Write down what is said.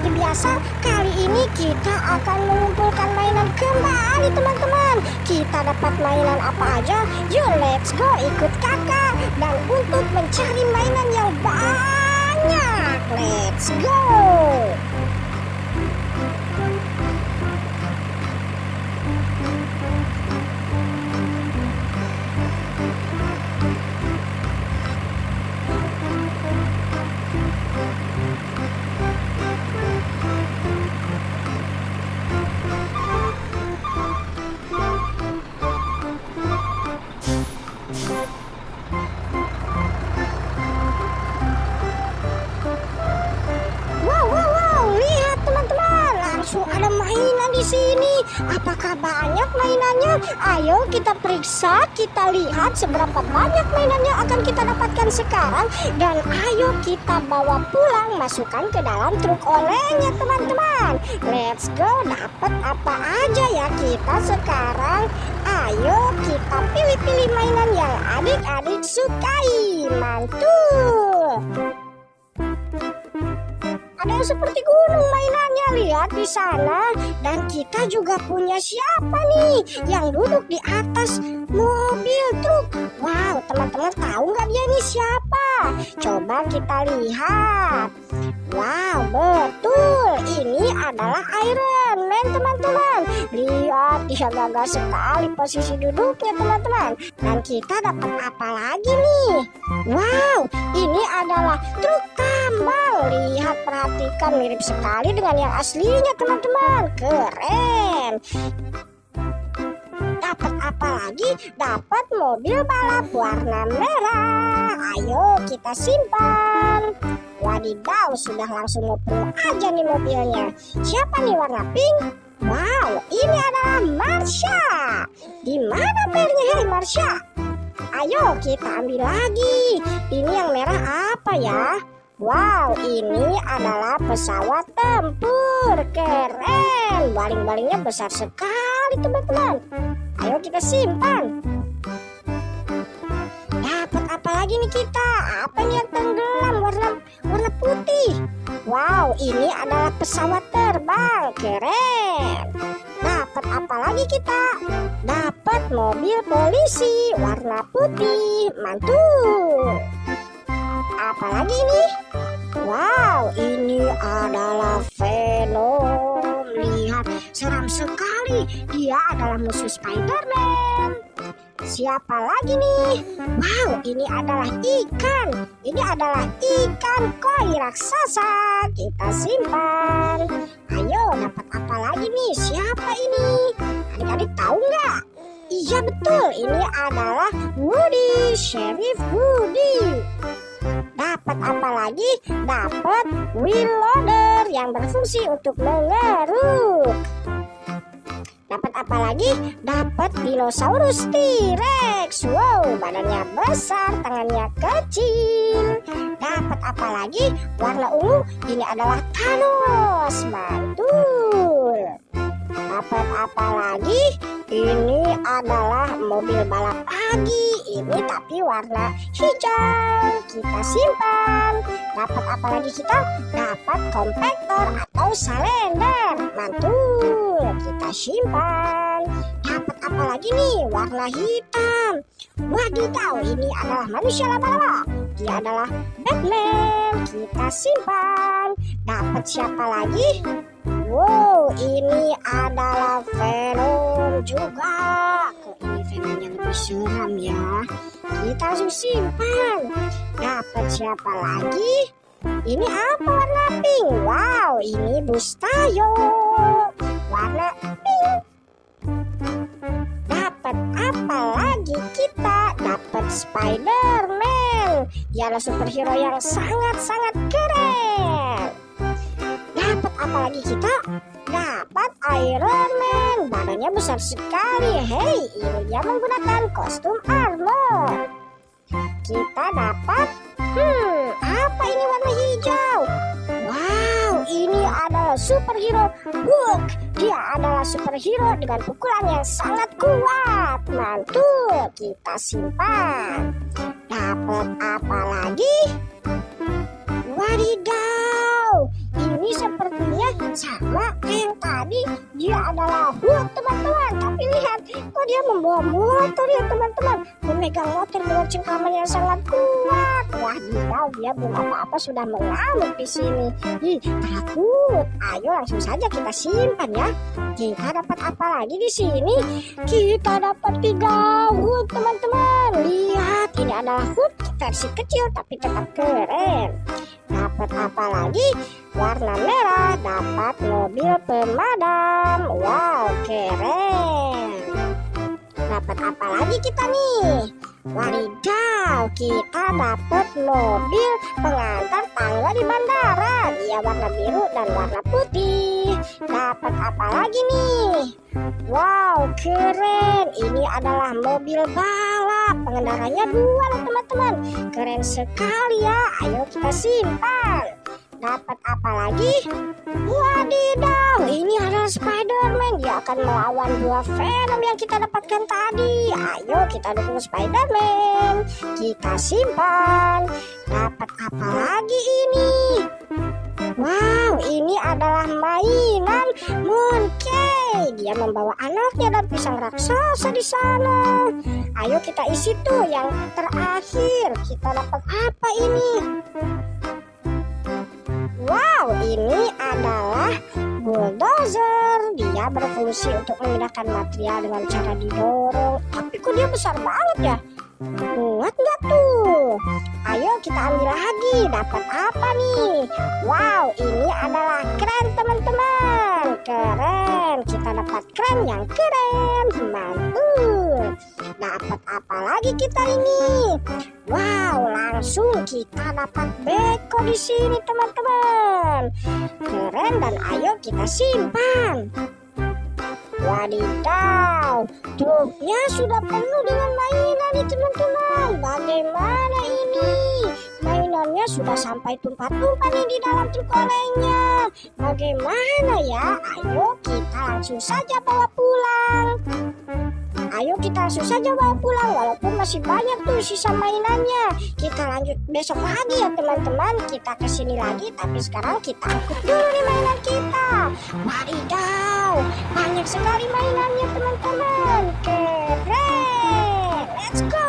seperti biasa, kali ini kita akan mengumpulkan mainan kembali teman-teman. Kita dapat mainan apa aja? Yuk let's go, ikut kakak. Dan untuk mencari mainan yang banyak, let's go. Lihat teman-teman, langsung ada mainan di sini. Apakah banyak mainannya? Ayo kita periksa, kita lihat seberapa banyak mainan yang akan kita dapatkan sekarang. Dan ayo kita bawa pulang, masukkan ke dalam truk olengnya teman-teman. Let's go, dapat apa aja ya kita sekarang? Ayo kita pilih-pilih mainan yang adik-adik sukai. Mantul. Ada yang seperti gunung mainannya, lihat di sana. Dan kita juga punya siapa nih yang duduk di atas mobil truk. Wow, teman-teman tahu nggak dia ini siapa? Coba kita lihat. Wow, betul, ini adalah Iron Man teman-teman. Lihat, dia gagah sekali posisi duduknya teman-teman. Dan kita dapat apa lagi nih? Wow, ini adalah truk tambang. Lihat, perhatikan, mirip sekali dengan yang aslinya teman-teman. Keren. Dapat apa lagi? Dapat mobil balap warna merah. Ayo kita simpan. Wadidaw, sudah langsung mau penuh aja nih mobilnya. Siapa nih warna pink? Wow, ini adalah Marsha. Di mana pernya, hei Marsha? Ayo kita ambil lagi. Ini yang merah apa ya? Wow, ini adalah pesawat tempur. Keren. Baling-balingnya besar sekali teman-teman. Ayo kita simpan. Dapat apa lagi nih kita? Apa nih yang tenggelam warna putih? Wow, ini adalah pesawat terbang. Keren. Dapat apa lagi kita? Dapat mobil polisi warna putih. Mantul. Apa lagi nih? Wow, ini adalah Venom. Lihat, seram sekali. Dia adalah musuh Spider-Man. Siapa lagi nih? Wow, ini adalah ikan. Ini adalah ikan koi raksasa. Kita simpan. Ayo, dapat apa lagi nih? Siapa ini? Adik-adik tahu nggak? Iya betul, ini adalah Woody, Sheriff Woody. Dapat apa lagi? Dapat wheel loader yang berfungsi untuk mengeruk. Dapat apa lagi? Dapat dinosaurus T-Rex. Wow, badannya besar, tangannya kecil. Dapat apa lagi? Warna ungu. Ini adalah Thanos. Mantul. Dapat apa lagi? Ini adalah mobil balap lagi. Ini tapi warna hijau. Kita simpan. Dapat apa lagi kita? Dapat kompaktor atau salender. Mantul. Kita simpan. Dapat apa lagi nih? Warna hitam. Wadidaw, ini adalah manusia laba-laba. Dia adalah Batman. Kita simpan. Dapat siapa lagi? Wow, ini adalah Venom juga. Kok ini Venomnya lebih seram ya? Kita langsung simpan. Dapat siapa lagi? Ini apa warna pink? Wow, ini Bustayo warna pink. Dapat apa lagi kita? Dapat Spider-Man. Dia adalah superhero yang sangat-sangat keren. Dapat apa lagi kita? Dapat Iron Man. Badannya besar sekali. Hei, ini dia menggunakan kostum armor. Kita dapat apa ini warna hijau? Wow, ini adalah superhero Hulk. Dia adalah superhero dengan pukulan yang sangat kuat. Mantul, kita simpan. Dapat apa lagi? Wadidaw, ini ini sepertinya sama kayak yang tadi. Dia adalah Hulk teman-teman. Tapi lihat, kok dia membawa motor ya teman-teman. Memegang motor dengan cengkraman yang sangat kuat. Wah, dia belum apa-apa sudah mengamuk di sini. Takut. Ayo langsung saja kita simpan ya. Kita dapat apa lagi di sini? Kita dapat 3 Hulk teman-teman. Lihat, ini adalah Hulk versi kecil tapi tetap keren. Dapat apa lagi? Warna merah, dapat mobil pemadam. Wow, keren. Dapat apa lagi kita nih? Wadidaw, kita dapat mobil pengantar tangga di bandara. Dia warna biru dan warna putih. Dapat apa lagi nih? Wow, keren. Ini adalah mobil balap. Pengendaranya 2 loh teman-teman. Keren sekali ya. Ayo kita simpan. Dapat apa lagi? Wadidaw, ini adalah Spider-Man. Dia akan melawan 2 Venom yang kita dapatkan tadi. Ayo kita dukung Spider-Man. Kita simpan. Dapat apa lagi ini? Wow, ini adalah mainan Monkey. Dia membawa anaknya dan pisang raksasa di sana. Ayo kita isi tuh yang terakhir. Kita dapat apa ini? Wow, ini adalah bulldozer. Dia berfungsi untuk memindahkan material dengan cara didorong. Tapi kok dia besar banget ya? Muat nggak tuh? Ayo kita ambil lagi. Dapat apa nih? Wow, ini adalah keren teman-teman. Keren. Kita dapat keren yang keren. Mantul. Dapat apa lagi kita ini? Wow, langsung kita dapat beko di sini teman-teman. Keren dan ayo kita simpan. Wadidaw, truknya sudah penuh dengan mainan nih teman-teman. Bagaimana ini? Mainannya sudah sampai tumpah-tumpah nih di dalam truk olengnya. Bagaimana ya? Ayo kita langsung saja bawa pulang. Ayo kita langsung saja bawa pulang. Walaupun masih banyak tuh sisa mainannya. Kita lanjut besok lagi ya teman-teman. Kita kesini lagi. Tapi sekarang kita angkut dulu nih mainan kita. Wadidaw, banyak sekali mainannya teman-teman. Keren. Let's go.